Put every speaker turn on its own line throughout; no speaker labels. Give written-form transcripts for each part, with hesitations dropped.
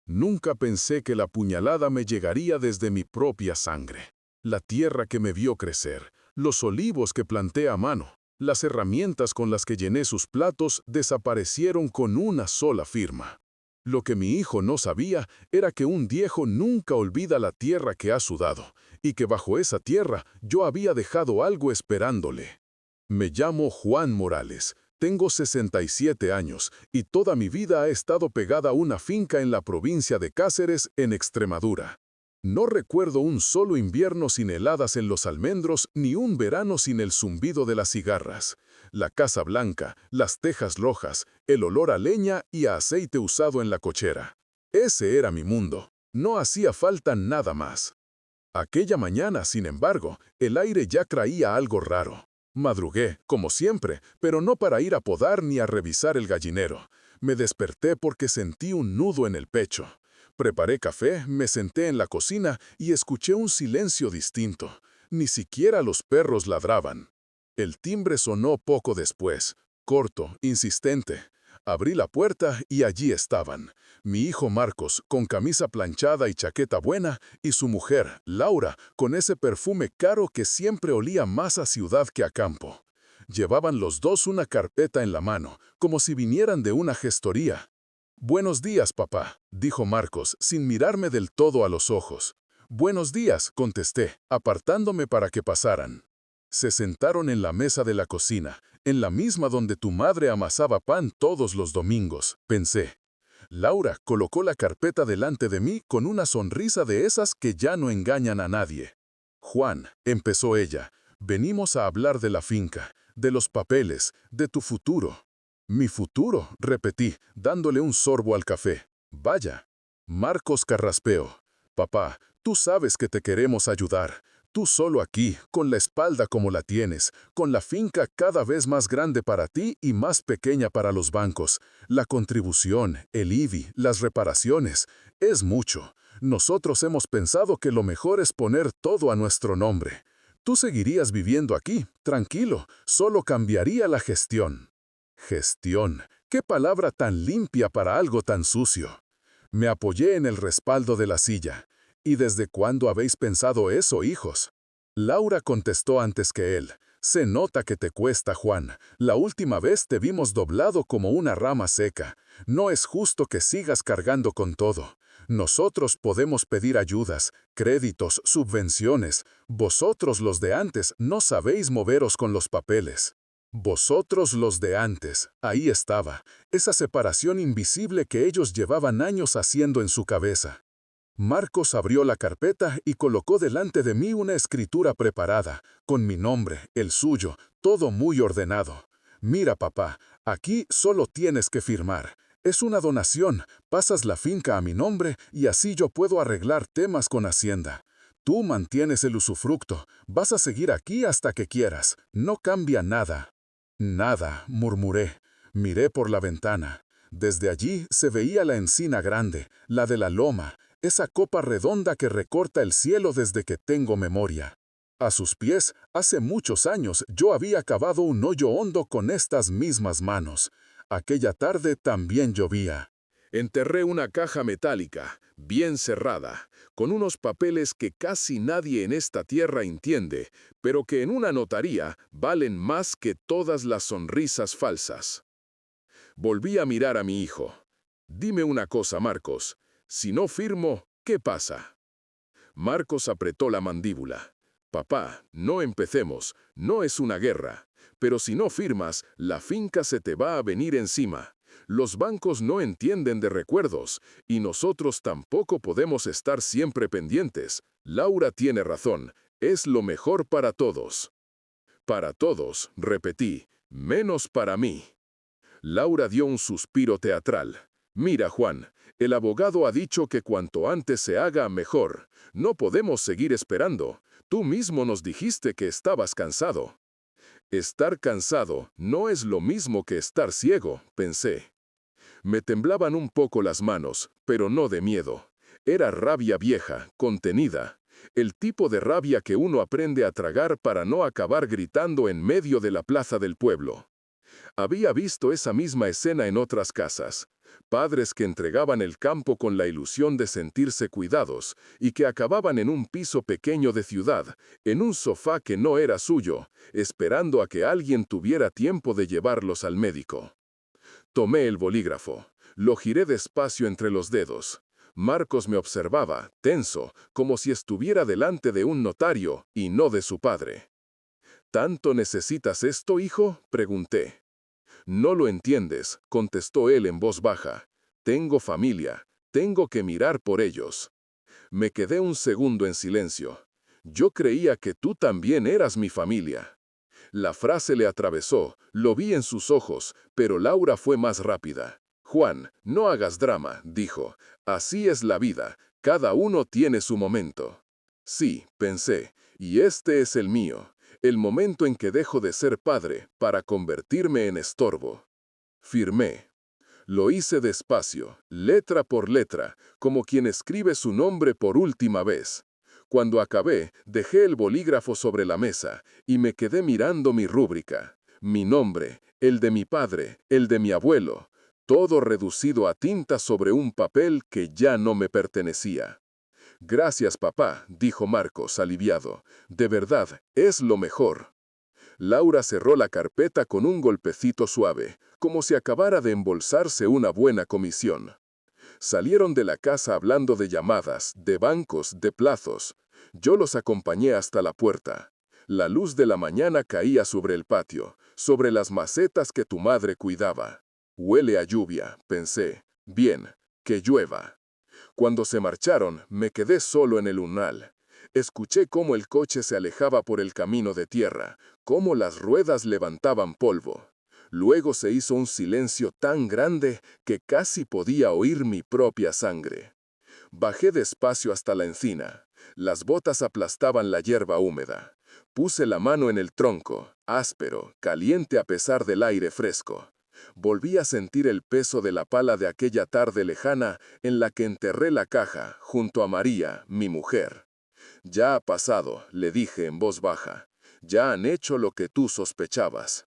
Nunca pensé que la puñalada me llegaría desde mi propia sangre. La tierra que me vio crecer, los olivos que planté a mano, las herramientas con las que llené sus platos desaparecieron con una sola firma. Lo que mi hijo no sabía era que un viejo nunca olvida la tierra que ha sudado, y que bajo esa tierra yo había dejado algo esperándole. Me llamo Juan Morales. Tengo 67 años y toda mi vida ha estado pegada a una finca en la provincia de Cáceres, en Extremadura. No recuerdo un solo invierno sin heladas en los almendros ni un verano sin el zumbido de las cigarras. La casa blanca, las tejas rojas, el olor a leña y a aceite usado en la cochera. Ese era mi mundo. No hacía falta nada más. Aquella mañana, sin embargo, el aire ya traía algo raro. Madrugué, como siempre, pero no para ir a podar ni a revisar el gallinero. Me desperté porque sentí un nudo en el pecho. Preparé café, me senté en la cocina y escuché un silencio distinto. Ni siquiera los perros ladraban. El timbre sonó poco después, corto, insistente. Abrí la puerta y allí estaban. Mi hijo Marcos, con camisa planchada y chaqueta buena, y su mujer, Laura, con ese perfume caro que siempre olía más a ciudad que a campo. Llevaban los dos una carpeta en la mano, como si vinieran de una gestoría. «Buenos días, papá», dijo Marcos, sin mirarme del todo a los ojos. «Buenos días», contesté, apartándome para que pasaran. Se sentaron en la mesa de la cocina, en la misma donde tu madre amasaba pan todos los domingos, pensé. Laura colocó la carpeta delante de mí con una sonrisa de esas que ya no engañan a nadie. «Juan», empezó ella, «venimos a hablar de la finca, de los papeles, de tu futuro». «Mi futuro», repetí, dándole un sorbo al café. «Vaya». Marcos carraspeó. «Papá, tú sabes que te queremos ayudar. Tú solo aquí, con la espalda como la tienes, con la finca cada vez más grande para ti y más pequeña para los bancos. La contribución, el IBI, las reparaciones, es mucho. Nosotros hemos pensado que lo mejor es poner todo a nuestro nombre. Tú seguirías viviendo aquí, tranquilo, solo cambiaría la gestión». Gestión. ¿Qué palabra tan limpia para algo tan sucio? Me apoyé en el respaldo de la silla. ¿Y desde cuándo habéis pensado eso, hijos? Laura contestó antes que él. Se nota que te cuesta, Juan. La última vez te vimos doblado como una rama seca. No es justo que sigas cargando con todo. Nosotros podemos pedir ayudas, créditos, subvenciones. Vosotros los de antes no sabéis moveros con los papeles. Vosotros los de antes, ahí estaba, esa separación invisible que ellos llevaban años haciendo en su cabeza. Marcos abrió la carpeta y colocó delante de mí una escritura preparada, con mi nombre, el suyo, todo muy ordenado. «Mira, papá, aquí solo tienes que firmar. Es una donación, pasas la finca a mi nombre y así yo puedo arreglar temas con Hacienda. Tú mantienes el usufructo, vas a seguir aquí hasta que quieras, no cambia nada». «Nada», murmuré. Miré por la ventana. Desde allí se veía la encina grande, la de la loma, esa copa redonda que recorta el cielo desde que tengo memoria. A sus pies, hace muchos años, yo había cavado un hoyo hondo con estas mismas manos. Aquella tarde también llovía. Enterré una caja metálica, bien cerrada, con unos papeles que casi nadie en esta tierra entiende, pero que en una notaría valen más que todas las sonrisas falsas. Volví a mirar a mi hijo. «Dime una cosa, Marcos. Si no firmo, ¿qué pasa?» Marcos apretó la mandíbula. «Papá, no empecemos. No es una guerra. Pero si no firmas, la finca se te va a venir encima. Los bancos no entienden de recuerdos, y nosotros tampoco podemos estar siempre pendientes. Laura tiene razón. Es lo mejor para todos». «Para todos», repetí, «menos para mí». Laura dio un suspiro teatral. «Mira, Juan, el abogado ha dicho que cuanto antes se haga, mejor. No podemos seguir esperando. Tú mismo nos dijiste que estabas cansado». «Estar cansado no es lo mismo que estar ciego», pensé. Me temblaban un poco las manos, pero no de miedo. Era rabia vieja, contenida. El tipo de rabia que uno aprende a tragar para no acabar gritando en medio de la plaza del pueblo.
Había visto esa misma escena en otras casas. Padres que entregaban el campo con la ilusión de sentirse cuidados y que acababan en un piso pequeño de ciudad, en un sofá que no era suyo, esperando a que alguien tuviera tiempo de llevarlos al médico. Tomé el bolígrafo. Lo giré despacio entre los dedos. Marcos me observaba, tenso, como si estuviera delante de un notario y no de su padre. ¿Tanto necesitas esto, hijo?, pregunté. No lo entiendes, contestó él en voz baja. Tengo familia, tengo que mirar por ellos. Me quedé un segundo en silencio. Yo creía que tú también eras mi familia. La frase le atravesó, lo vi en sus ojos, pero Laura fue más rápida. Juan, no hagas drama, dijo. Así es la vida, cada uno tiene su momento. Sí, pensé, y este es el mío, el momento en que dejo de ser padre para convertirme en estorbo. Firmé. Lo hice despacio, letra por letra, como quien escribe su nombre por última vez. Cuando acabé, dejé el bolígrafo sobre la mesa y me quedé mirando mi rúbrica. Mi nombre, el de mi padre, el de mi abuelo, todo reducido a tinta sobre un papel que ya no me pertenecía. Gracias, papá, dijo Marcos, aliviado. De verdad, es lo mejor. Laura cerró la carpeta con un golpecito suave, como si acabara de embolsarse una buena comisión. Salieron de la casa hablando de llamadas, de bancos, de plazos. Yo los acompañé hasta la puerta. La luz de la mañana caía sobre el patio, sobre las macetas que tu madre cuidaba. Huele a lluvia, pensé. Bien, que llueva. Cuando se marcharon, me quedé solo en el umbral. Escuché cómo el coche se alejaba por el camino de tierra, cómo las ruedas levantaban polvo. Luego se hizo un silencio tan grande que casi podía oír mi propia sangre. Bajé despacio hasta la encina. Las botas aplastaban la hierba húmeda. Puse la mano en el tronco, áspero, caliente a pesar del aire fresco. Volví a sentir el peso de la pala de aquella tarde lejana en la que enterré la caja junto a María, mi mujer. Ya ha pasado, le dije en voz baja. Ya han hecho lo que tú sospechabas.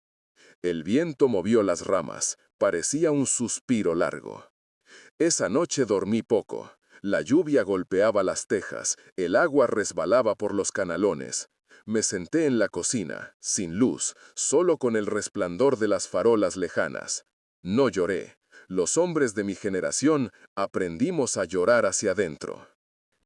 El viento movió las ramas, parecía un suspiro largo. Esa noche dormí poco. La lluvia golpeaba las tejas, el agua resbalaba por los canalones. Me senté en la cocina, sin luz, solo con el resplandor de las farolas lejanas. No lloré. Los hombres de mi generación aprendimos a llorar hacia adentro.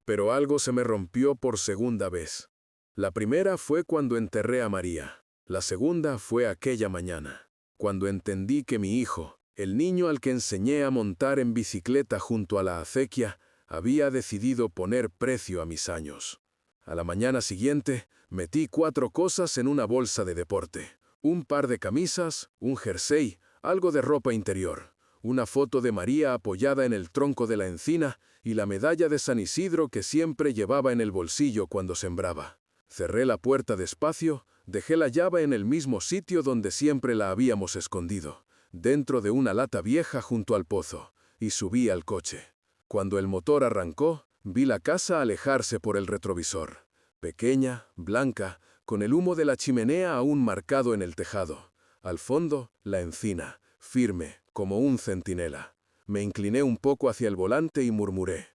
Pero algo se me rompió por segunda vez. La primera fue cuando enterré a María. La segunda fue aquella mañana, cuando entendí que mi hijo, el niño al que enseñé a montar en bicicleta junto a la acequia, había decidido poner precio a mis años. A la mañana siguiente, metí 4 cosas en una bolsa de deporte. Un par de camisas, un jersey, algo de ropa interior, una foto de María apoyada en el tronco de la encina y la medalla de San Isidro que siempre llevaba en el bolsillo cuando sembraba. Cerré la puerta despacio, dejé la llave en el mismo sitio donde siempre la habíamos escondido, dentro de una lata vieja junto al pozo, y subí al coche. Cuando el motor arrancó, vi la casa alejarse por el retrovisor. Pequeña, blanca, con el humo de la chimenea aún marcado en el tejado. Al fondo, la encina, firme, como un centinela. Me incliné un poco hacia el volante y murmuré: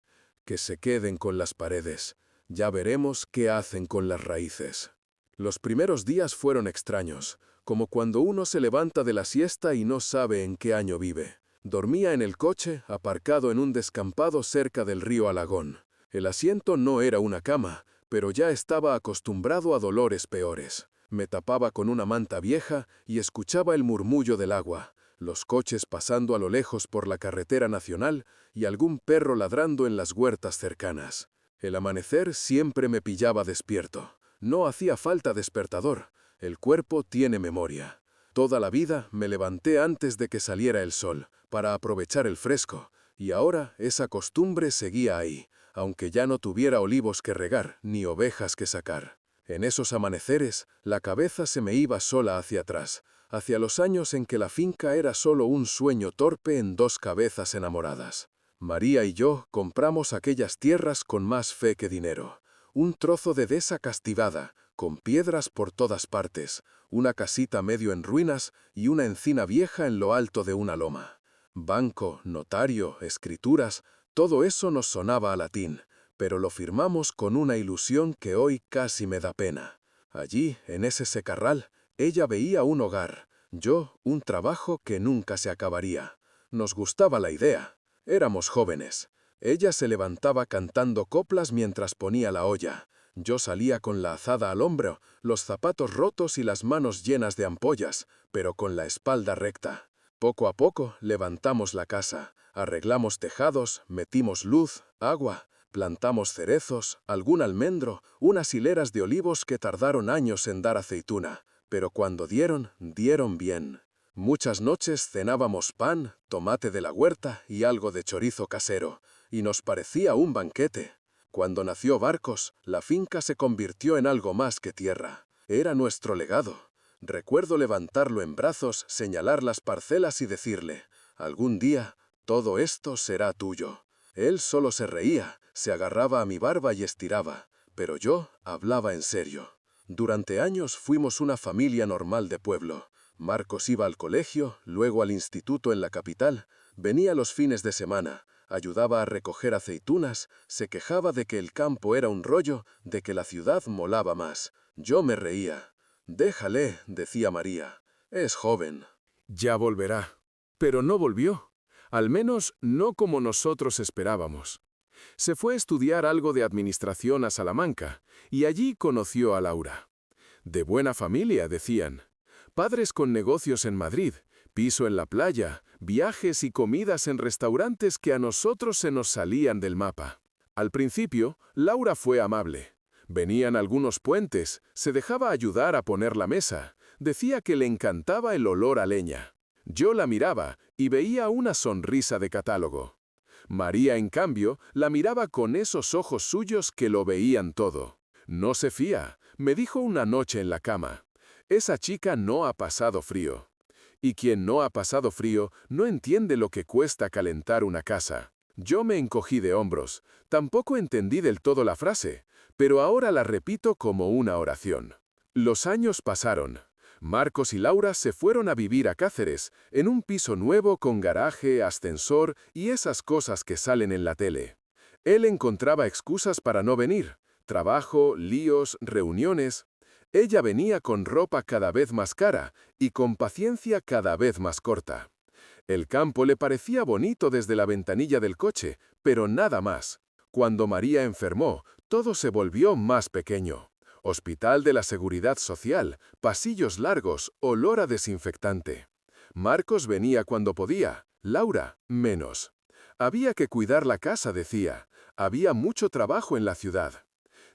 que se queden con las paredes. Ya veremos qué hacen con las raíces. Los primeros días fueron extraños, como cuando uno se levanta de la siesta y no sabe en qué año vive. Dormía en el coche, aparcado en un descampado cerca del río Alagón. El asiento no era una cama, pero ya estaba acostumbrado a dolores peores. Me tapaba con una manta vieja y escuchaba el murmullo del agua, los coches pasando a lo lejos por la carretera nacional y algún perro ladrando en las huertas cercanas. El amanecer siempre me pillaba despierto. No hacía falta despertador. El cuerpo tiene memoria. Toda la vida me levanté antes de que saliera el sol, para aprovechar el fresco, y ahora esa costumbre seguía ahí, aunque ya no tuviera olivos que regar, ni ovejas que sacar. En esos amaneceres, la cabeza se me iba sola hacia atrás, hacia los años en que la finca era solo un sueño torpe en 2 cabezas enamoradas. María y yo compramos aquellas tierras con más fe que dinero. Un trozo de dehesa castigada,
con piedras por todas partes, una casita medio en ruinas y una encina vieja en lo alto de una loma. Banco, notario, escrituras, todo eso nos sonaba a latín, pero lo firmamos con una ilusión que hoy casi me da pena. Allí, en ese secarral, ella veía un hogar, yo un trabajo que nunca se acabaría. Nos gustaba la idea. Éramos jóvenes. Ella se levantaba cantando coplas mientras ponía la olla. Yo salía con la azada al hombro, los zapatos rotos y las manos llenas de ampollas, pero con la espalda recta. Poco a poco levantamos la casa, arreglamos tejados, metimos luz, agua, plantamos cerezos, algún almendro, unas hileras de olivos que tardaron años en dar aceituna, pero cuando dieron, dieron bien. Muchas noches cenábamos pan, tomate de la huerta y algo de chorizo casero, y nos parecía un banquete. Cuando nació Barcos, la finca se convirtió en algo más que tierra. Era nuestro legado. Recuerdo levantarlo en brazos, señalar las parcelas y decirle, algún día todo esto será tuyo. Él solo se reía, se agarraba a mi barba y estiraba, pero yo hablaba en serio. Durante años fuimos una familia normal de pueblo. Marcos iba al colegio, luego al instituto en la capital, venía los fines de semana, ayudaba a recoger aceitunas, se quejaba de que el campo era un rollo, de que la ciudad molaba más. Yo me reía. «Déjale», decía María, «es joven».
Ya volverá. Pero no volvió. Al menos no como nosotros esperábamos. Se fue a estudiar algo de administración a Salamanca, y allí conoció a Laura. De buena familia, decían. Padres con negocios en Madrid, piso en la playa, viajes y comidas en restaurantes que a nosotros se nos salían del mapa. Al principio, Laura fue amable. Venían algunos puentes, se dejaba ayudar a poner la mesa, decía que le encantaba el olor a leña. Yo la miraba y veía una sonrisa de catálogo. María, en cambio, la miraba con esos ojos suyos que lo veían todo. «No se fía», me dijo una noche en la cama. «Esa chica no ha pasado frío». Y quien no ha pasado frío no entiende lo que cuesta calentar una casa. Yo me encogí de hombros. Tampoco entendí del todo la frase, pero ahora la repito como una oración. Los años pasaron. Marcos y Laura se fueron a vivir a Cáceres, en un piso nuevo con garaje, ascensor y esas cosas que salen en la tele. Él encontraba excusas para no venir. Trabajo, líos, reuniones. Ella venía con ropa cada vez más cara y con paciencia cada vez más corta. El campo le parecía bonito desde la ventanilla del coche, pero nada más. Cuando María enfermó, todo se volvió más pequeño. Hospital de la Seguridad Social, pasillos largos, olor a desinfectante. Marcos venía cuando podía, Laura, menos. Había que cuidar la casa, decía. Había mucho trabajo en la ciudad.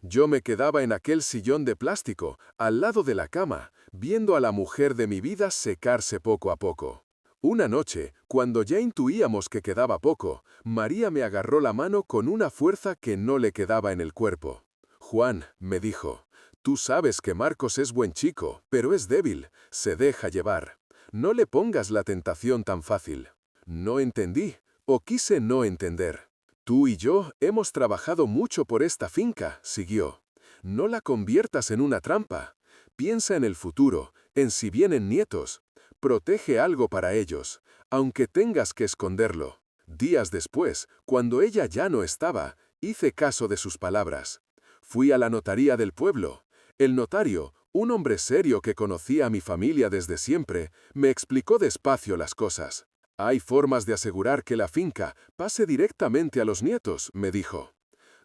Yo me quedaba en aquel sillón de plástico, al lado de la cama, viendo a la mujer de mi vida secarse poco a poco. Una noche, cuando ya intuíamos que quedaba poco, María me agarró la mano con una fuerza que no le quedaba en el cuerpo. «Juan», me dijo, «tú sabes que Marcos es buen chico, pero es débil, se deja llevar. No le pongas la tentación tan fácil». No entendí, o quise no entender. «Tú y yo hemos trabajado mucho por esta finca», siguió. «No la conviertas en una trampa. Piensa en el futuro, en si vienen nietos. Protege algo para ellos, aunque tengas que esconderlo». Días después, cuando ella ya no estaba, hice caso de sus palabras. Fui a la notaría del pueblo. El notario, un hombre serio que conocía a mi familia desde siempre, me explicó despacio las cosas. «Hay formas de asegurar que la finca pase directamente a los nietos», me dijo.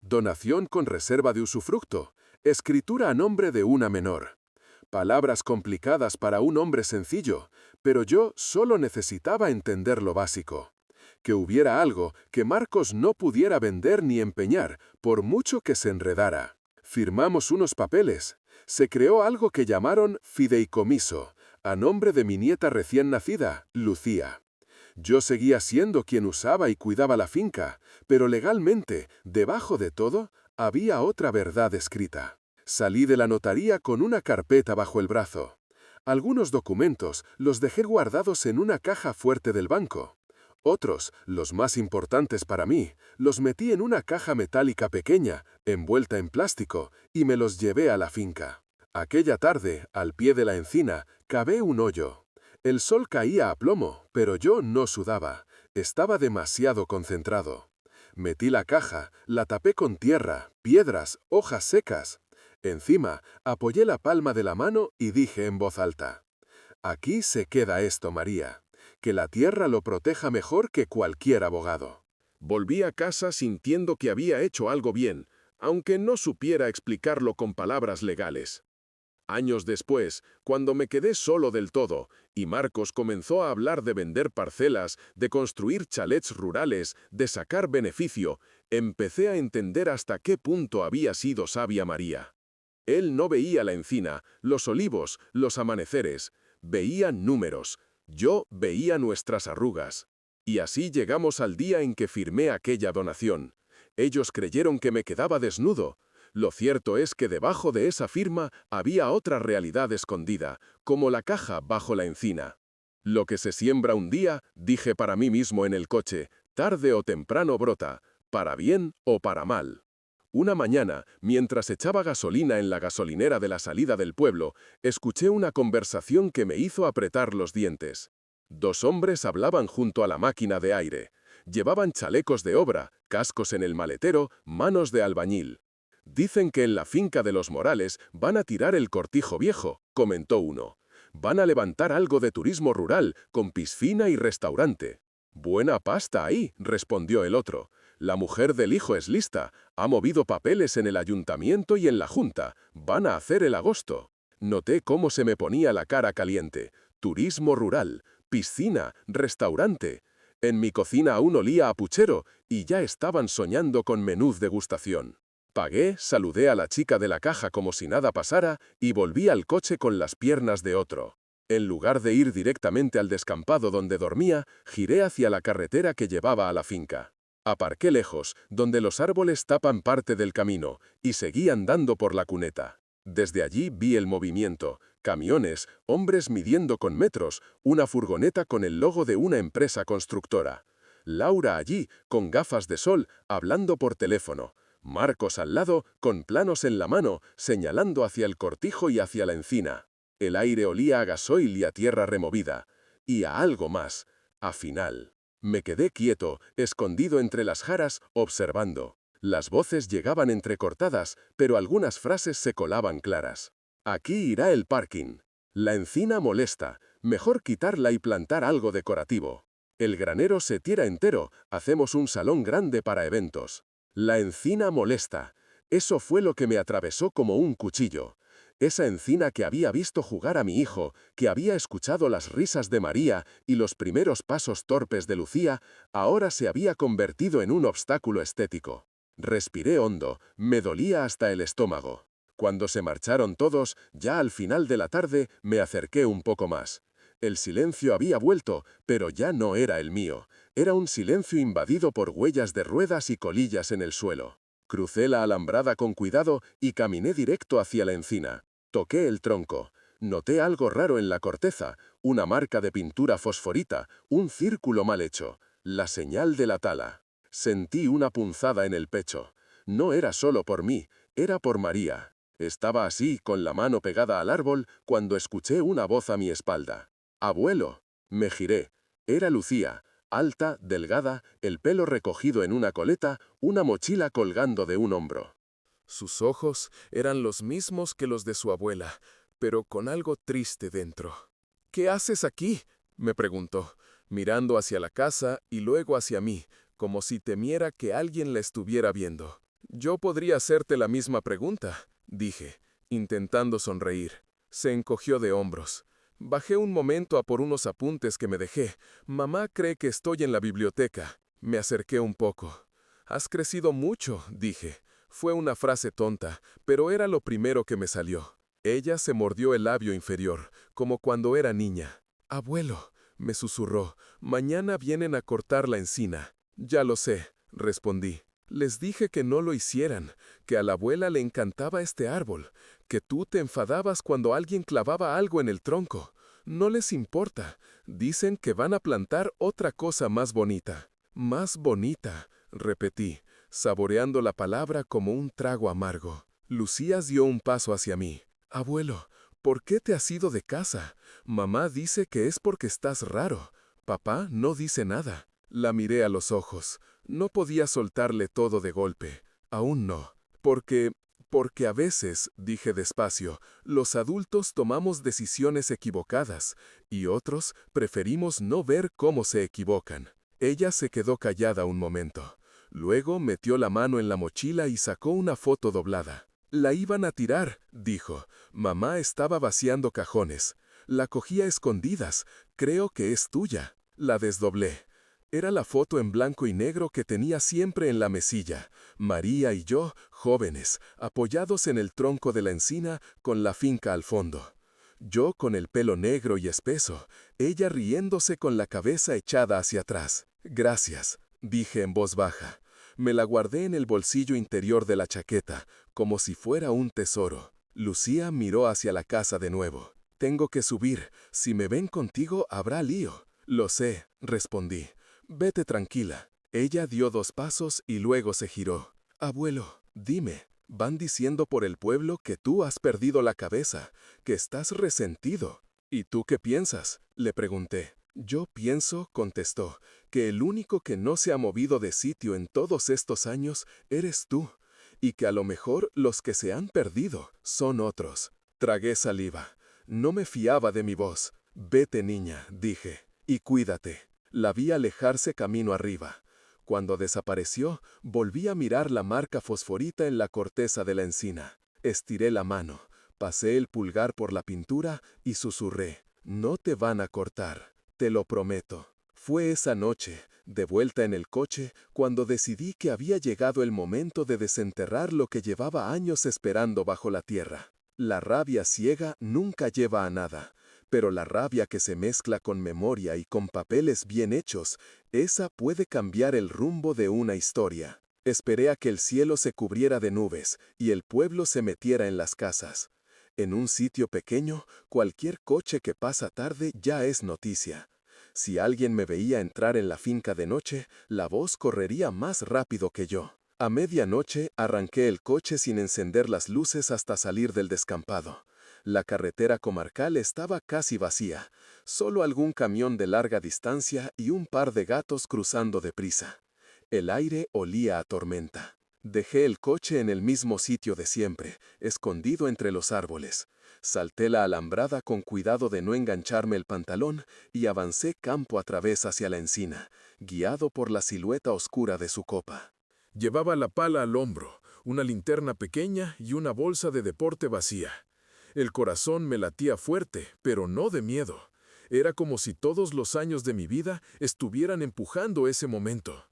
«Donación con reserva de usufructo, escritura a nombre de una menor». Palabras complicadas para un hombre sencillo, pero yo solo necesitaba entender lo básico. Que hubiera algo que Marcos no pudiera vender ni empeñar, por mucho que se enredara. Firmamos unos papeles. Se creó algo que llamaron fideicomiso, a nombre de mi nieta recién nacida, Lucía. Yo seguía siendo quien usaba y cuidaba la finca, pero legalmente, debajo de todo, había otra verdad escrita. Salí de la notaría con una carpeta bajo el brazo. Algunos documentos los dejé guardados en una caja fuerte del banco. Otros, los más importantes para mí, los metí en una caja metálica pequeña, envuelta en plástico, y me los llevé a la finca.
Aquella tarde, al pie de la encina, cavé un hoyo. El sol caía a plomo, pero yo no sudaba. Estaba demasiado concentrado. Metí la caja, la tapé con tierra, piedras, hojas secas. Encima, apoyé la palma de la mano y dije en voz alta: «Aquí se queda esto, María. Que la tierra lo proteja mejor que cualquier abogado».
Volví a casa sintiendo que había hecho algo bien, aunque no supiera explicarlo con palabras legales. Años después, cuando me quedé solo del todo, y Marcos comenzó a hablar de vender parcelas, de construir chalets rurales, de sacar beneficio, empecé a entender hasta qué punto había sido sabia María. Él no veía la encina, los olivos, los amaneceres, veía números, yo veía nuestras arrugas. Y así llegamos al día en que firmé aquella donación. Ellos creyeron que me quedaba desnudo. Lo cierto es que debajo de esa firma había otra realidad escondida, como la caja bajo la encina. Lo que se siembra un día, dije para mí mismo en el coche, tarde o temprano brota, para bien o para mal. Una mañana, mientras echaba gasolina en la gasolinera de la salida del pueblo, escuché una conversación que me hizo apretar los dientes. Dos hombres hablaban junto a la máquina de aire. Llevaban chalecos de obra, cascos en el maletero, manos de albañil. «Dicen que en la finca de los Morales van a tirar el cortijo viejo», comentó uno. «Van a levantar algo de turismo rural, con piscina y restaurante». «Buena pasta ahí», respondió el otro. «La mujer del hijo es lista, ha movido papeles en el ayuntamiento y en la junta, van a hacer el agosto». Noté cómo se me ponía la cara caliente. Turismo rural, piscina, restaurante. En mi cocina aún olía a puchero y ya estaban soñando con menús degustación. Pagué, saludé a la chica de la caja como si nada pasara y volví al coche con las piernas de otro. En lugar de ir directamente al descampado donde dormía, giré hacia la carretera que llevaba a la finca. Aparqué lejos, donde los árboles tapan parte del camino, y seguí andando por la cuneta. Desde allí vi el movimiento, camiones, hombres midiendo con metros, una furgoneta con el logo de una empresa constructora. Laura allí, con gafas de sol, hablando por teléfono. Marcos al lado, con planos en la mano, señalando hacia el cortijo y hacia la encina. El aire olía a gasoil y a tierra removida. Y a algo más, a final. Me quedé quieto, escondido entre las jaras, observando. Las voces llegaban entrecortadas, pero algunas frases se colaban claras. «Aquí irá el parking. La encina molesta, mejor quitarla y plantar algo decorativo. El granero se tira entero, hacemos un salón grande para eventos. La encina molesta». Eso fue lo que me atravesó como un cuchillo. Esa encina que había visto jugar a mi hijo, que había escuchado las risas de María y los primeros pasos torpes de Lucía, ahora se había convertido en un obstáculo estético. Respiré hondo, me dolía hasta el estómago. Cuando se marcharon todos, ya al final de la tarde, me acerqué un poco más. El silencio había vuelto, pero ya no era el mío. Era un silencio invadido por huellas de ruedas y colillas en el suelo. Crucé la alambrada con cuidado y caminé directo hacia la encina. Toqué el tronco. Noté algo raro en la corteza, una marca de pintura fosforita, un círculo mal hecho, la señal de la tala. Sentí una punzada en el pecho. No era solo por mí, era por María. Estaba así, con la mano pegada al árbol, cuando escuché una voz a mi espalda. «Abuelo». Me giré. Era Lucía, alta, delgada, el pelo recogido en una coleta, una mochila colgando de un hombro.
Sus ojos eran los mismos que los de su abuela, pero con algo triste dentro. «¿Qué haces aquí?», me preguntó, mirando hacia la casa y luego hacia mí, como si temiera que alguien la estuviera viendo. «Yo podría hacerte la misma pregunta», dije, intentando sonreír. Se encogió de hombros. Bajé un momento a por unos apuntes que me dejé. «Mamá cree que estoy en la biblioteca». Me acerqué un poco. «Has crecido mucho», dije. Fue una frase tonta, pero era lo primero que me salió. Ella se mordió el labio inferior, como cuando era niña. «Abuelo», me susurró, «mañana vienen a cortar la encina». «Ya lo sé», respondí. «Les dije que no lo hicieran, que a la abuela le encantaba este árbol, que tú te enfadabas cuando alguien clavaba algo en el tronco. No les importa. Dicen que van a plantar otra cosa más bonita». «Más bonita», repetí, saboreando la palabra como un trago amargo. Lucía dio un paso hacia mí. Abuelo, ¿por qué te has ido de casa? Mamá dice que es porque estás raro. Papá no dice nada. La miré a los ojos. No podía soltarle todo de golpe. Aún no. Porque a veces, dije despacio, los adultos tomamos decisiones equivocadas y otros preferimos no ver cómo se equivocan. Ella se quedó callada un momento. Luego metió la mano en la mochila y sacó una foto doblada. La iban a tirar, dijo. Mamá estaba vaciando cajones. La cogí a escondidas. Creo que es tuya. La desdoblé. Era la foto en blanco y negro que tenía siempre en la mesilla. María y yo, jóvenes, apoyados en el tronco de la encina, con la finca al fondo. Yo con el pelo negro y espeso, ella riéndose con la cabeza echada hacia atrás. Gracias, dije en voz baja. Me la guardé en el bolsillo interior de la chaqueta, como si fuera un tesoro. Lucía miró hacia la casa de nuevo. Tengo que subir. Si me ven contigo, habrá lío. Lo sé, respondí. Vete tranquila. Ella dio 2 pasos y luego se giró. Abuelo, dime, van diciendo por el pueblo que tú has perdido la cabeza, que estás resentido. ¿Y tú qué piensas? Le pregunté. Yo pienso, contestó, que el único que no se ha movido de sitio en todos estos años eres tú, y que a lo mejor los que se han perdido son otros. Tragué saliva. No me fiaba de mi voz. Vete, niña, dije, y cuídate. La vi alejarse camino arriba. Cuando desapareció, volví a mirar la marca fosforita en la corteza de la encina. Estiré la mano, pasé el pulgar por la pintura y susurré, no te van a cortar, te lo prometo. Fue esa noche, de vuelta en el coche, cuando decidí que había llegado el momento de desenterrar lo que llevaba años esperando bajo la tierra. La rabia ciega nunca lleva a nada. Pero la rabia que se mezcla con memoria y con papeles bien hechos, esa puede cambiar el rumbo de una historia. Esperé a que el cielo se cubriera de nubes y el pueblo se metiera en las casas. En un sitio pequeño, cualquier coche que pasa tarde ya es noticia. Si alguien me veía entrar en la finca de noche, la voz correría más rápido que yo. A medianoche arranqué el coche sin encender las luces hasta salir del descampado. La carretera comarcal estaba casi vacía, solo algún camión de larga distancia y un par de gatos cruzando deprisa. El aire olía a tormenta. Dejé el coche en el mismo sitio de siempre, escondido entre los árboles. Salté la alambrada con cuidado de no engancharme el pantalón y avancé campo a través hacia la encina, guiado por la silueta oscura de su copa.
Llevaba la pala al hombro, una linterna pequeña y una bolsa de deporte vacía. El corazón me latía fuerte, pero no de miedo. Era como si todos los años de mi vida estuvieran empujando ese momento.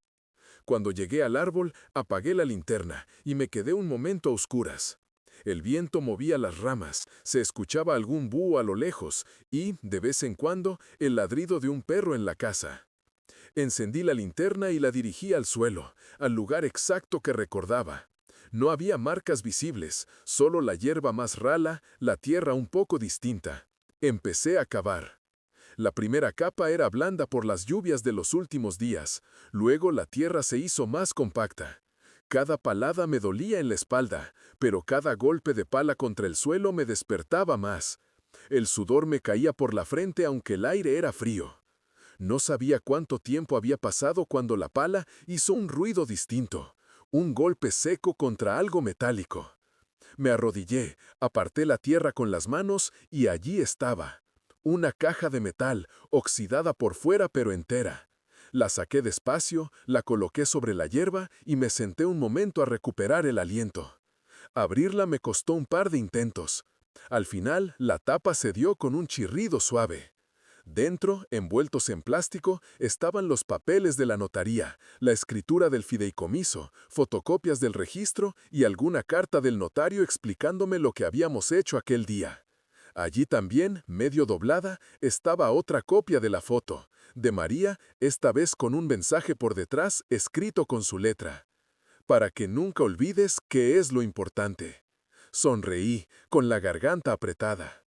Cuando llegué al árbol, apagué la linterna y me quedé un momento a oscuras. El viento movía las ramas, se escuchaba algún búho a lo lejos y, de vez en cuando, el ladrido de un perro en la casa. Encendí la linterna y la dirigí al suelo, al lugar exacto que recordaba. No había marcas visibles, solo la hierba más rala, la tierra un poco distinta. Empecé a cavar. La primera capa era blanda por las lluvias de los últimos días, luego la tierra se hizo más compacta. Cada palada me dolía en la espalda, pero cada golpe de pala contra el suelo me despertaba más. El sudor me caía por la frente aunque el aire era frío. No sabía cuánto tiempo había pasado cuando la pala hizo un ruido distinto. Un golpe seco contra algo metálico. Me arrodillé, aparté la tierra con las manos y allí estaba. Una caja de metal, oxidada por fuera pero entera. La saqué despacio, la coloqué sobre la hierba y me senté un momento a recuperar el aliento. Abrirla me costó un par de intentos. Al final, la tapa cedió con un chirrido suave. Dentro, envueltos en plástico, estaban los papeles de la notaría, la escritura del fideicomiso, fotocopias del registro y alguna carta del notario explicándome lo que habíamos hecho aquel día. Allí también, medio doblada, estaba otra copia de la foto, de María, esta vez con un mensaje por detrás escrito con su letra. Para que nunca olvides qué es lo importante. Sonreí, con la garganta apretada.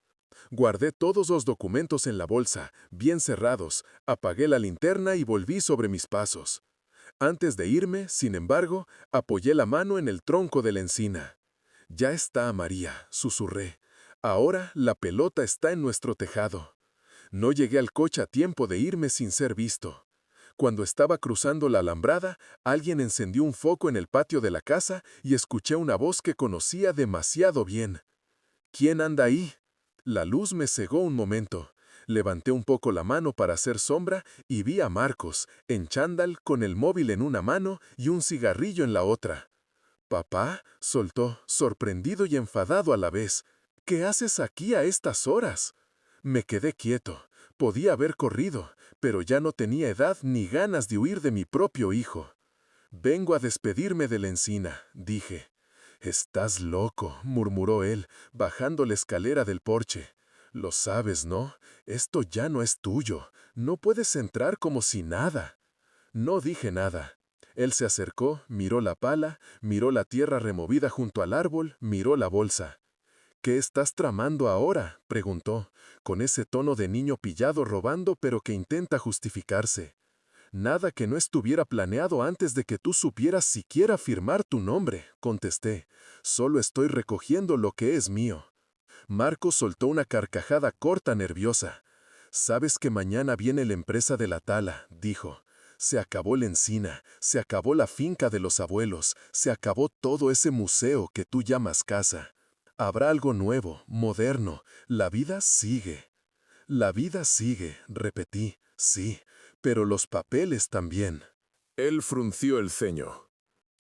Guardé todos los documentos en la bolsa, bien cerrados, apagué la linterna y volví sobre mis pasos. Antes de irme, sin embargo, apoyé la mano en el tronco de la encina. Ya está, María, susurré.
Ahora la pelota está en nuestro tejado. No llegué al coche a tiempo de irme sin ser visto. Cuando estaba cruzando la alambrada, alguien encendió un foco en el patio de la casa y escuché una voz que conocía demasiado bien. ¿Quién anda ahí? La luz me cegó un momento. Levanté un poco la mano para hacer sombra y vi a Marcos, en chándal, con el móvil en una mano y un cigarrillo en la otra. «Papá», soltó, sorprendido y enfadado a la vez. «¿Qué haces aquí a estas horas?» Me quedé quieto. Podía haber corrido, pero ya no tenía edad ni ganas de huir de mi propio hijo. «Vengo a despedirme de la encina», dije. «Estás loco», murmuró él, bajando la escalera del porche. «Lo sabes, ¿no? Esto ya no es tuyo. No puedes entrar como si nada». No dije nada. Él se acercó, miró la pala, miró la tierra removida junto al árbol, miró la bolsa. «¿Qué estás tramando ahora?», preguntó, con ese tono de niño pillado robando pero que intenta justificarse. «Nada que no estuviera planeado antes de que tú supieras siquiera firmar tu nombre», contesté. «Solo estoy recogiendo lo que es mío». Marcos soltó una carcajada corta nerviosa. «Sabes que mañana viene la empresa de la tala», dijo. «Se acabó la encina, se acabó la finca de los abuelos, se acabó todo ese museo que tú llamas casa. Habrá algo nuevo, moderno. La vida sigue». «La vida sigue», repetí. «Sí, pero los papeles también».
Él frunció el ceño.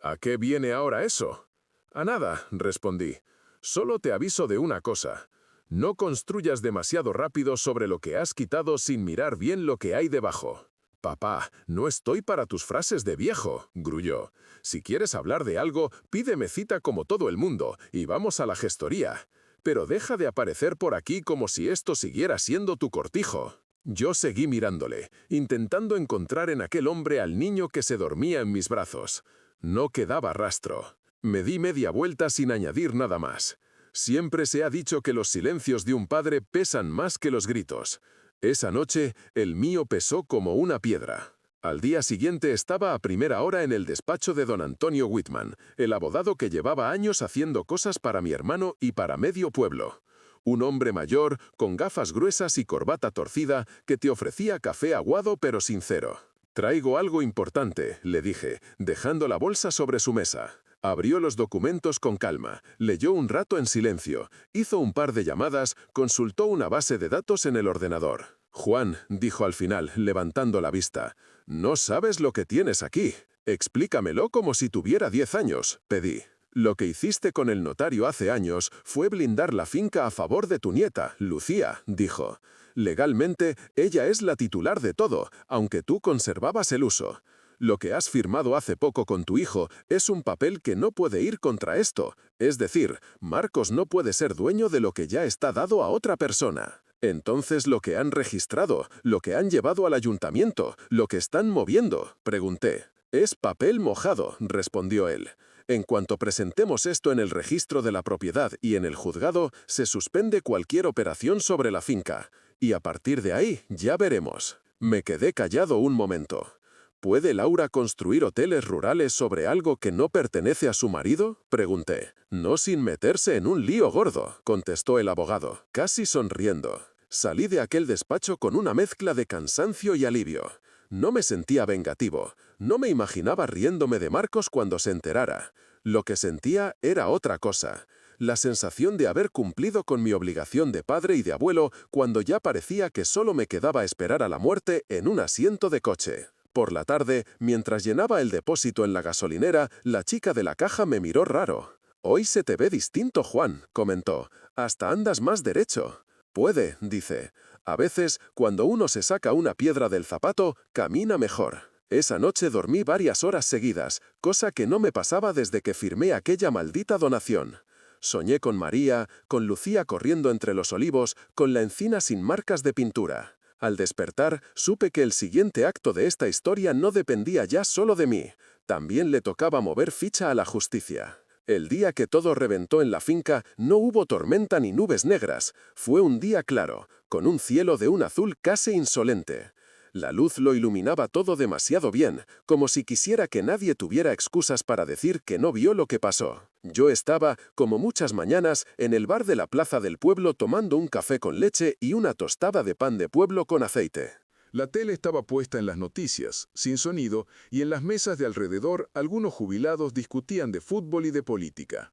«¿A qué viene ahora eso?» «A nada», respondí. «Solo te aviso de una cosa. No construyas demasiado rápido sobre lo que has quitado sin mirar bien lo que hay debajo». «Papá, no estoy para tus frases de viejo», gruñó. «Si quieres hablar de algo, pídeme cita como todo el mundo y vamos a la gestoría. Pero deja de aparecer por aquí como si esto siguiera siendo tu cortijo». Yo seguí mirándole, intentando encontrar en aquel hombre al niño que se dormía en mis brazos. No quedaba rastro. Me di media vuelta sin añadir nada más. Siempre se ha dicho que los silencios de un padre pesan más que los gritos. Esa noche, el mío pesó como una piedra. Al día siguiente estaba a primera hora en el despacho de don Antonio Whitman, el abogado que llevaba años haciendo cosas para mi hermano y para medio pueblo. Un hombre mayor, con gafas gruesas y corbata torcida, que te ofrecía café aguado pero sincero. «Traigo algo importante», le dije, dejando la bolsa sobre su mesa. Abrió los documentos con calma, leyó un rato en silencio, hizo un par de llamadas, consultó una base de datos en el ordenador. «Juan», dijo al final, levantando la vista, «no sabes lo que tienes aquí. Explícamelo como si tuviera 10 años», pedí. «Lo que hiciste con el notario hace años fue blindar la finca a favor de tu nieta, Lucía», dijo. «Legalmente, ella es la titular de todo, aunque tú conservabas el uso. Lo que has firmado hace poco con tu hijo es un papel que no puede ir contra esto. Es decir, Marcos no puede ser dueño de lo que ya está dado a otra persona. Entonces, ¿lo que han registrado, lo que han llevado al ayuntamiento, lo que están moviendo?», pregunté. «Es papel mojado», respondió él. «En cuanto presentemos esto en el registro de la propiedad y en el juzgado, se suspende cualquier operación sobre la finca. Y a partir de ahí, ya veremos». Me quedé callado un momento. «¿Puede Laura construir hoteles rurales sobre algo que no pertenece a su marido?», pregunté. «No sin meterse en un lío gordo», contestó el abogado, casi sonriendo. Salí de aquel despacho con una mezcla de cansancio y alivio. No me sentía vengativo. No me imaginaba riéndome de Marcos cuando se enterara. Lo que sentía era otra cosa. La sensación de haber cumplido con mi obligación de padre y de abuelo cuando ya parecía que solo me quedaba esperar a la muerte en un asiento de coche. Por la tarde, mientras llenaba el depósito en la gasolinera, la chica de la caja me miró raro. «Hoy se te ve distinto, Juan», comentó. «Hasta andas más derecho». «Puede», dice. «A veces, cuando uno se saca una piedra del zapato, camina mejor». Esa noche dormí varias horas seguidas, cosa que no me pasaba desde que firmé aquella maldita donación. Soñé con María, con Lucía corriendo entre los olivos, con la encina sin marcas de pintura. Al despertar, supe que el siguiente acto de esta historia no dependía ya solo de mí. También le tocaba mover ficha a la justicia. El día que todo reventó en la finca, no hubo tormenta ni nubes negras. Fue un día claro, con un cielo de un azul casi insolente. La luz lo iluminaba todo demasiado bien, como si quisiera que nadie tuviera excusas para decir que no vio lo que pasó.
Yo estaba, como muchas mañanas, en el bar de la plaza del pueblo tomando un café con leche y una tostada de pan de pueblo con aceite.
La tele estaba puesta en las noticias, sin sonido, y en las mesas de alrededor algunos jubilados discutían de fútbol y de política.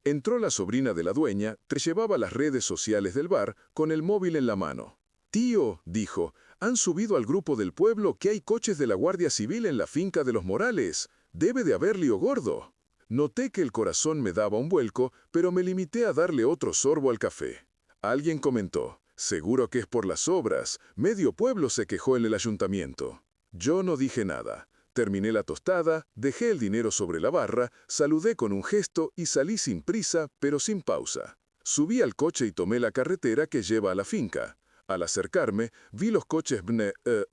Entró la sobrina de la dueña, que llevaba las redes sociales del bar, con el móvil en la mano. «Tío», dijo, «han subido al grupo del pueblo que hay coches de la Guardia Civil en la finca de los Morales. Debe de haber lío gordo». Noté que el corazón me daba un vuelco, pero me limité a darle otro sorbo al café. Alguien comentó, «Seguro que es por las obras. Medio pueblo se quejó en el ayuntamiento». Yo no dije nada. Terminé la tostada, dejé el dinero sobre la barra, saludé con un gesto y salí sin prisa, pero sin pausa. Subí al coche y tomé la carretera que lleva a la finca. Al acercarme, vi los coches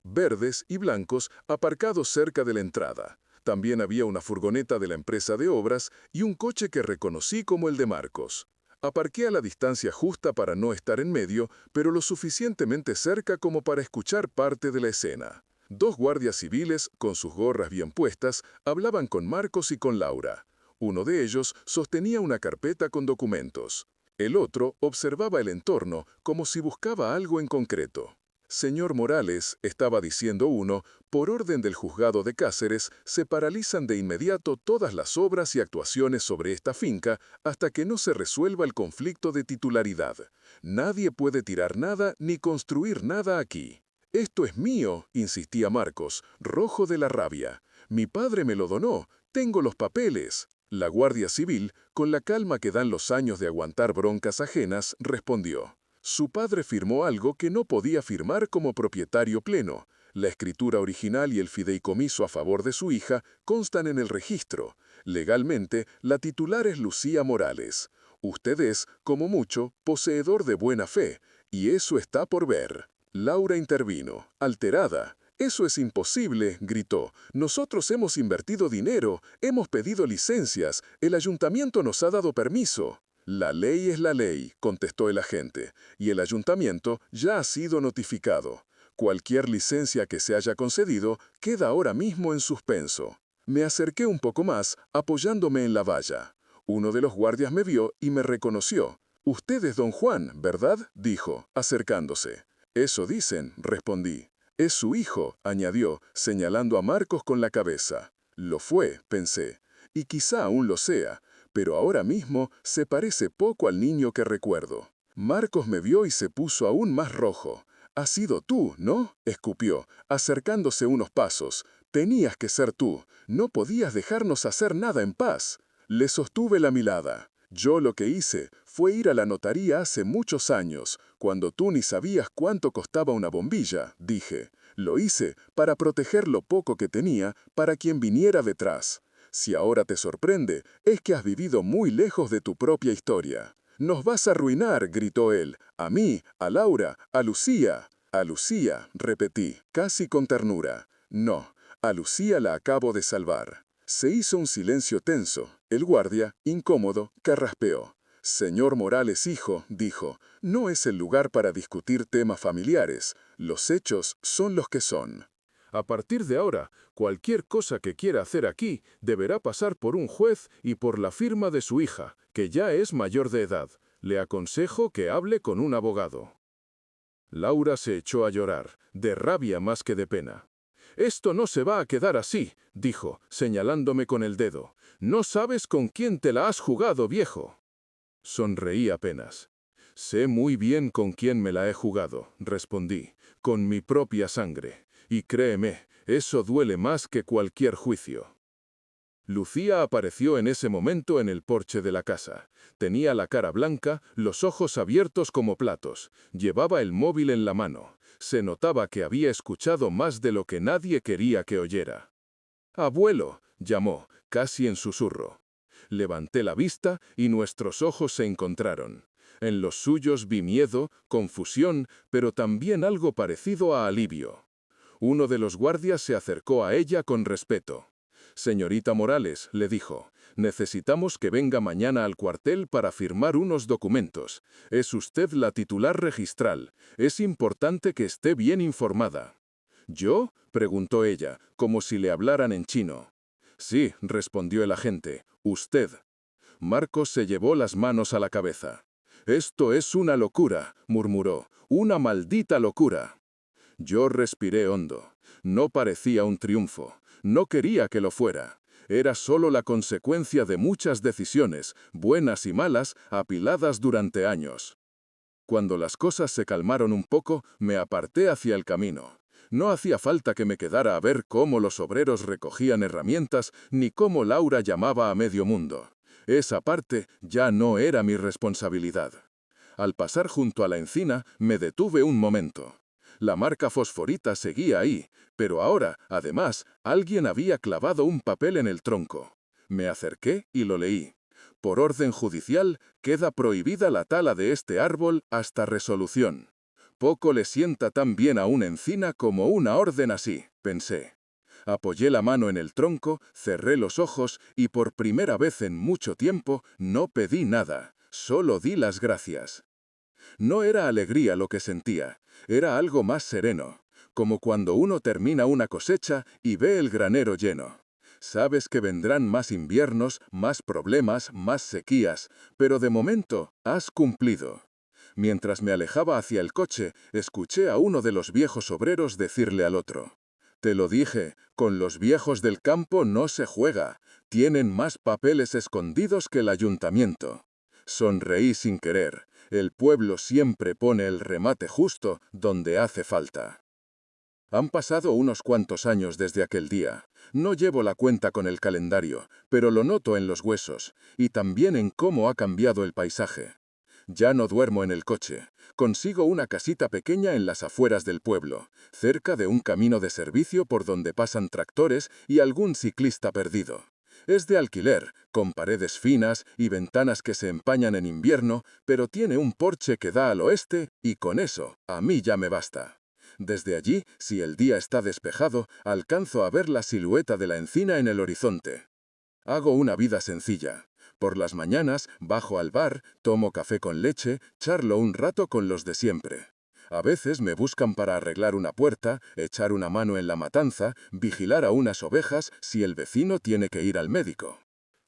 verdes y blancos aparcados cerca de la entrada. También había una furgoneta de la empresa de obras y un coche que reconocí como el de Marcos. Aparqué a la distancia justa para no estar en medio, pero lo suficientemente cerca como para escuchar parte de la escena. Dos guardias civiles, con sus gorras bien puestas, hablaban con Marcos y con Laura. Uno de ellos sostenía una carpeta con documentos. El otro observaba el entorno como si buscaba algo en concreto. «Señor Morales», estaba diciendo uno, «por orden del juzgado de Cáceres, se paralizan de inmediato todas las obras y actuaciones sobre esta finca hasta que no se resuelva el conflicto de titularidad. Nadie puede tirar nada ni construir nada aquí». «Esto es mío», insistía Marcos, rojo de la rabia. «Mi padre me lo donó. Tengo los papeles». La Guardia Civil, con la calma que dan los años de aguantar broncas ajenas, respondió. Su padre firmó algo que no podía firmar como propietario pleno. La escritura original y el fideicomiso a favor de su hija constan en el registro. Legalmente, la titular es Lucía Morales. Usted es, como mucho, poseedor de buena fe, y eso está por ver. Laura intervino, alterada. «Eso es imposible», gritó. «Nosotros hemos invertido dinero, hemos pedido licencias, el ayuntamiento nos ha dado permiso». «La ley es la ley», contestó el agente, «y el ayuntamiento ya ha sido notificado. Cualquier licencia que se haya concedido queda ahora mismo en suspenso». Me acerqué un poco más, apoyándome en la valla. Uno de los guardias me vio y me reconoció. «Usted es don Juan, ¿verdad?», dijo, acercándose. «Eso dicen», respondí. «Es su hijo», añadió, señalando a Marcos con la cabeza. Lo fue, pensé, y quizá aún lo sea, pero ahora mismo se parece poco al niño que recuerdo. Marcos me vio y se puso aún más rojo. «Has sido tú, ¿no?», escupió, acercándose unos pasos. «Tenías que ser tú. No podías dejarnos hacer nada en paz». Le sostuve la mirada. «Yo lo que hice fue ir a la notaría hace muchos años, cuando tú ni sabías cuánto costaba una bombilla», dije. «Lo hice para proteger lo poco que tenía para quien viniera detrás. Si ahora te sorprende, es que has vivido muy lejos de tu propia historia». «Nos vas a arruinar», gritó él. «A mí, a Laura, a Lucía». «A Lucía», repetí, casi con ternura. «No, a Lucía la acabo de salvar». Se hizo un silencio tenso. El guardia, incómodo, carraspeó. «Señor Morales, hijo», dijo, «no es el lugar para discutir temas familiares. Los hechos son los que son».
A partir de ahora, cualquier cosa que quiera hacer aquí deberá pasar por un juez y por la firma de su hija, que ya es mayor de edad. Le aconsejo que hable con un abogado. Laura se echó a llorar, de rabia más que de pena. «Esto no se va a quedar así», dijo, señalándome con el dedo. «No sabes con quién te la has jugado, viejo». Sonreí apenas. «Sé muy bien con quién me la he jugado», respondí, «con mi propia sangre. Y créeme, eso duele más que cualquier juicio». Lucía apareció en ese momento en el porche de la casa. Tenía la cara blanca, los ojos abiertos como platos. Llevaba el móvil en la mano. Se notaba que había escuchado más de lo que nadie quería que oyera. «Abuelo», llamó, casi en susurro. Levanté la vista y nuestros ojos se encontraron. En los suyos vi miedo, confusión, pero también algo parecido a alivio. Uno de los guardias se acercó a ella con respeto. «Señorita Morales», le dijo, «necesitamos que venga mañana al cuartel para firmar unos documentos. Es usted la titular registral. Es importante que esté bien informada». «¿Yo?», preguntó ella, como si le hablaran en chino. «Sí», respondió el agente, «usted».
Marcos se llevó las manos a la cabeza. «Esto es una locura», murmuró, «una maldita locura». Yo respiré hondo. No parecía un triunfo. No quería que lo fuera. Era solo la consecuencia de muchas decisiones, buenas y malas, apiladas durante años. Cuando las cosas se calmaron un poco, me aparté hacia el camino. No hacía falta que me quedara a ver cómo los obreros recogían herramientas, ni cómo Laura llamaba a medio mundo. Esa parte ya no era mi responsabilidad. Al pasar junto a la encina, me detuve un momento. La marca fosforita seguía ahí, pero ahora, además, alguien había clavado un papel en el tronco. Me acerqué y lo leí. Por orden judicial, queda prohibida la tala de este árbol hasta resolución. Poco le sienta tan bien a una encina como una orden así, pensé. Apoyé la mano en el tronco, cerré los ojos y por primera vez en mucho tiempo no pedí nada, solo di las gracias. No era alegría lo que sentía, era algo más sereno, como cuando uno termina una cosecha y ve el granero lleno. Sabes que vendrán más inviernos, más problemas, más sequías, pero de momento has cumplido. Mientras me alejaba hacia el coche, escuché a uno de los viejos obreros decirle al otro: «Te lo dije, con los viejos del campo no se juega, tienen más papeles escondidos que el ayuntamiento». Sonreí sin querer, el pueblo siempre pone el remate justo donde hace falta. Han pasado unos cuantos años desde aquel día. No llevo la cuenta con el calendario, pero lo noto en los huesos, y también en cómo ha cambiado el paisaje. Ya no duermo en el coche. Consigo una casita pequeña en las afueras del pueblo, cerca de un camino de servicio por donde pasan tractores y algún ciclista perdido. Es de alquiler, con paredes finas y ventanas que se empañan en invierno, pero tiene un porche que da al oeste y con eso, a mí ya me basta. Desde allí, si el día está despejado, alcanzo a ver la silueta de la encina en el horizonte. Hago una vida sencilla. Por las mañanas, bajo al bar, tomo café con leche, charlo un rato con los de siempre. A veces me buscan para arreglar una puerta, echar una mano en la matanza, vigilar a unas ovejas si el vecino tiene que ir al médico.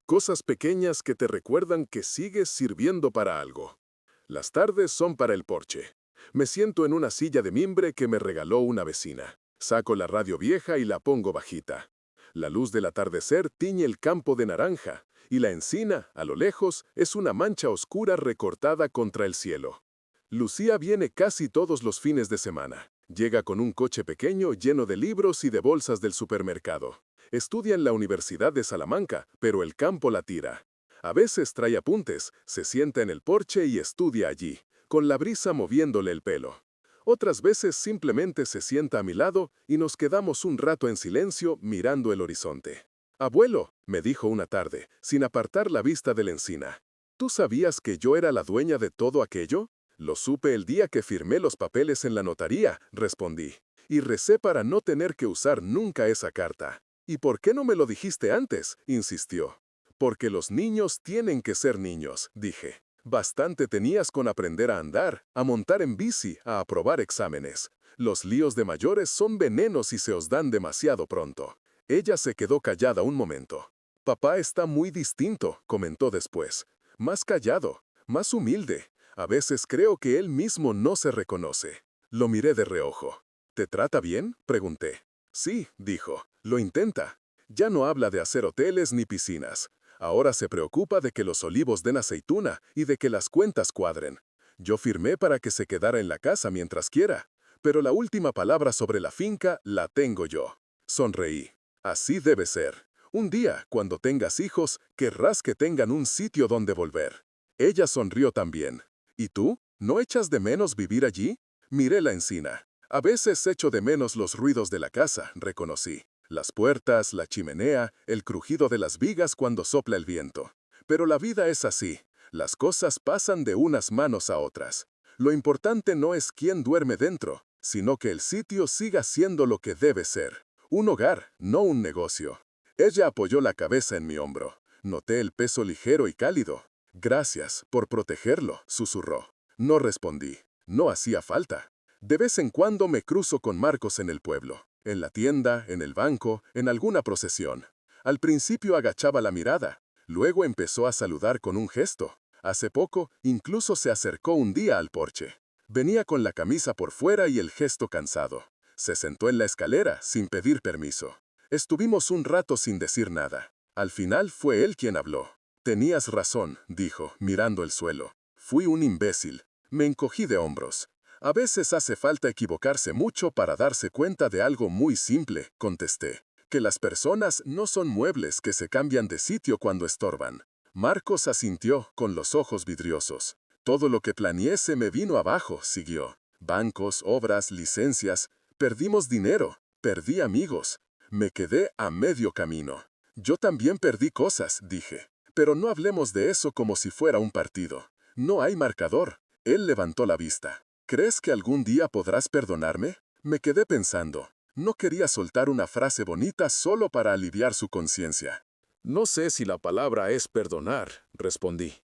Cosas pequeñas que te recuerdan que sigues sirviendo para algo. Las tardes son para el porche. Me siento en una silla de mimbre que me regaló una vecina. Saco la radio vieja y la pongo bajita. La luz del atardecer tiñe el campo de naranja, y la encina, a lo lejos, es una mancha oscura recortada contra el cielo. Lucía viene casi todos los fines de semana. Llega con un coche pequeño lleno de libros y de bolsas del supermercado. Estudia en la Universidad de Salamanca, pero el campo la tira. A veces trae apuntes, se sienta en el porche y estudia allí, con la brisa moviéndole el pelo. Otras veces simplemente se sienta a mi lado y nos quedamos un rato en silencio mirando el horizonte. «Abuelo», me dijo una tarde, sin apartar la vista de la encina, «¿tú sabías que yo era la dueña de todo aquello?» «Lo supe el día que firmé los papeles en la notaría», respondí, «y recé para no tener que usar nunca esa carta». «¿Y por qué no me lo dijiste antes?», insistió. «Porque los niños tienen que ser niños», dije. «Bastante tenías con aprender a andar, a montar en bici, a aprobar exámenes. Los líos de mayores son venenos y se os dan demasiado pronto». Ella se quedó callada un momento. «Papá está muy distinto», comentó después. «Más callado, más humilde. A veces creo que él mismo no se reconoce». Lo miré de reojo. «¿Te trata bien?», pregunté. «Sí», dijo, «lo intenta. Ya no habla de hacer hoteles ni piscinas. Ahora se preocupa de que los olivos den aceituna y de que las cuentas cuadren. Yo firmé para que se quedara en la casa mientras quiera, pero la última palabra sobre la finca la tengo yo». Sonreí. «Así debe ser. Un día, cuando tengas hijos, querrás que tengan un sitio donde volver». Ella sonrió también. «¿Y tú? ¿No echas de menos vivir allí?» Miré la encina. «A veces echo de menos los ruidos de la casa», reconocí. Las puertas, la chimenea, el crujido de las vigas cuando sopla el viento. Pero la vida es así. Las cosas pasan de unas manos a otras. Lo importante no es quién duerme dentro, sino que el sitio siga siendo lo que debe ser. Un hogar, no un negocio. Ella apoyó la cabeza en mi hombro. Noté el peso ligero y cálido. «Gracias por protegerlo», susurró. No respondí. No hacía falta. De vez en cuando me cruzo con Marcos en el pueblo. En la tienda, en el banco, en alguna procesión. Al principio agachaba la mirada.
Luego empezó a saludar con un gesto. Hace poco, incluso se acercó un día al porche. Venía con la camisa por fuera y el gesto cansado. Se sentó en la escalera sin pedir permiso. Estuvimos un rato sin decir nada. Al final fue él quien habló. Tenías razón, dijo, mirando el suelo. Fui un imbécil. Me encogí de hombros. A veces hace falta equivocarse mucho para darse cuenta de algo muy simple, contesté. Que las personas no son muebles que se cambian de sitio cuando estorban. Marcos asintió, con los ojos vidriosos. Todo lo que planeé se me vino abajo, siguió. Bancos, obras, licencias. Perdimos dinero. Perdí amigos. Me quedé a medio camino. Yo también perdí cosas, dije. Pero no hablemos de eso como si fuera un partido. No hay marcador. Él levantó la vista. ¿Crees que algún día podrás perdonarme? Me quedé pensando. No quería soltar una frase bonita solo para aliviar su conciencia.
No sé si la palabra es perdonar, respondí.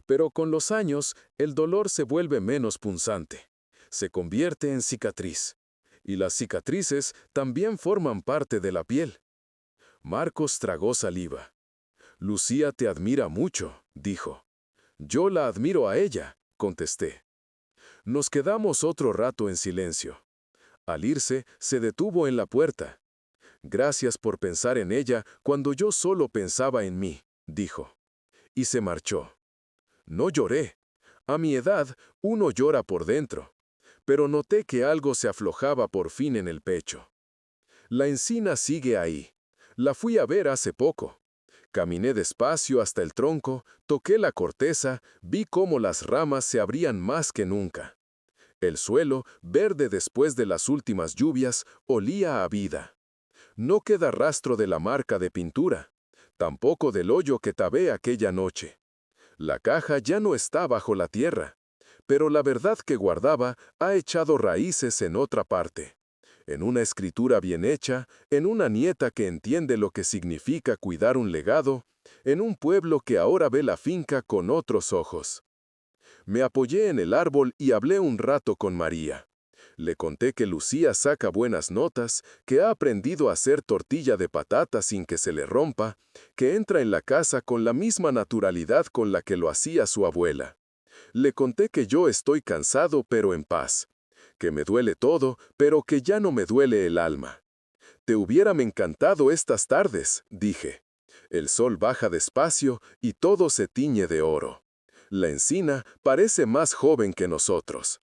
Pero con los años, el dolor se vuelve menos punzante. Se convierte en cicatriz. Y las cicatrices también forman parte de la piel. Marcos tragó saliva. Lucía te admira mucho, dijo. Yo la admiro a ella, contesté. Nos quedamos otro rato en silencio. Al irse, se detuvo en la puerta. Gracias por pensar en ella cuando yo solo pensaba en mí, dijo. Y se marchó. No lloré. A mi edad, uno llora por dentro. Pero noté que algo se aflojaba por fin en el pecho. La encina sigue ahí. La fui a ver hace poco. Caminé despacio hasta el tronco, toqué la corteza, vi cómo las ramas se abrían más que nunca. El suelo, verde después de las últimas lluvias, olía a vida. No queda rastro de la marca de pintura, tampoco del hoyo que tabé aquella noche. La caja ya no está bajo la tierra, pero la verdad que guardaba ha echado raíces en otra parte. En una escritura bien hecha, en una nieta que entiende lo que significa cuidar un legado, en un pueblo que ahora ve la finca con otros ojos. Me apoyé en el árbol y hablé un rato con María. Le conté que Lucía saca buenas notas, que ha aprendido a hacer tortilla de patata sin que se le rompa, que entra en la casa con la misma naturalidad con la que lo hacía su abuela. Le conté que yo estoy cansado pero en paz, que me duele todo, pero que ya no me duele el alma. Te hubieran encantado estas tardes, dije. El sol baja despacio y todo se tiñe de oro. La encina parece más joven que nosotros.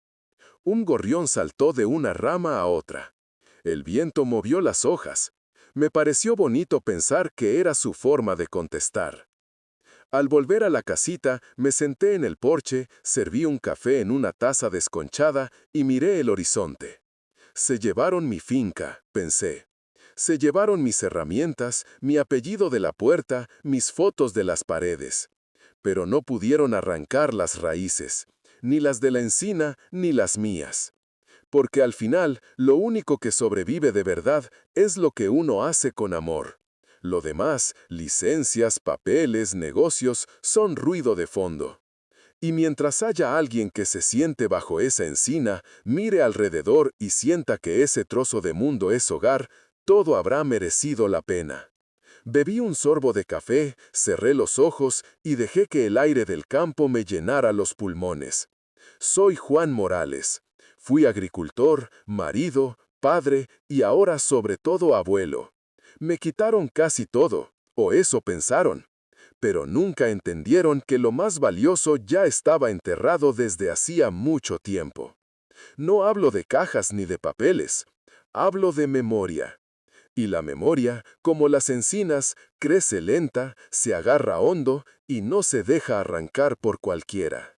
Un gorrión saltó de una rama a otra. El viento movió las hojas. Me pareció bonito pensar que era su forma de contestar. Al volver a la casita, me senté en el porche, serví un café en una taza desconchada y miré el horizonte. Se llevaron mi finca, pensé. Se llevaron mis herramientas, mi apellido de la puerta, mis fotos de las paredes. Pero no pudieron arrancar las raíces, ni las de la encina ni las mías. Porque al final, lo único que sobrevive de verdad es lo que uno hace con amor. Lo demás, licencias, papeles, negocios, son ruido de fondo. Y mientras haya alguien que se siente bajo esa encina, mire alrededor y sienta que ese trozo de mundo es hogar, todo habrá merecido la pena. Bebí un sorbo de café, cerré los ojos y dejé que el aire del campo me llenara los pulmones. Soy Juan Morales. Fui agricultor, marido, padre y ahora sobre todo abuelo. Me quitaron casi todo, o eso pensaron. Pero nunca entendieron que lo más valioso ya estaba enterrado desde hacía mucho tiempo. No hablo de cajas ni de papeles, hablo de memoria. Y la memoria, como las encinas, crece lenta, se agarra hondo y no se deja arrancar por cualquiera.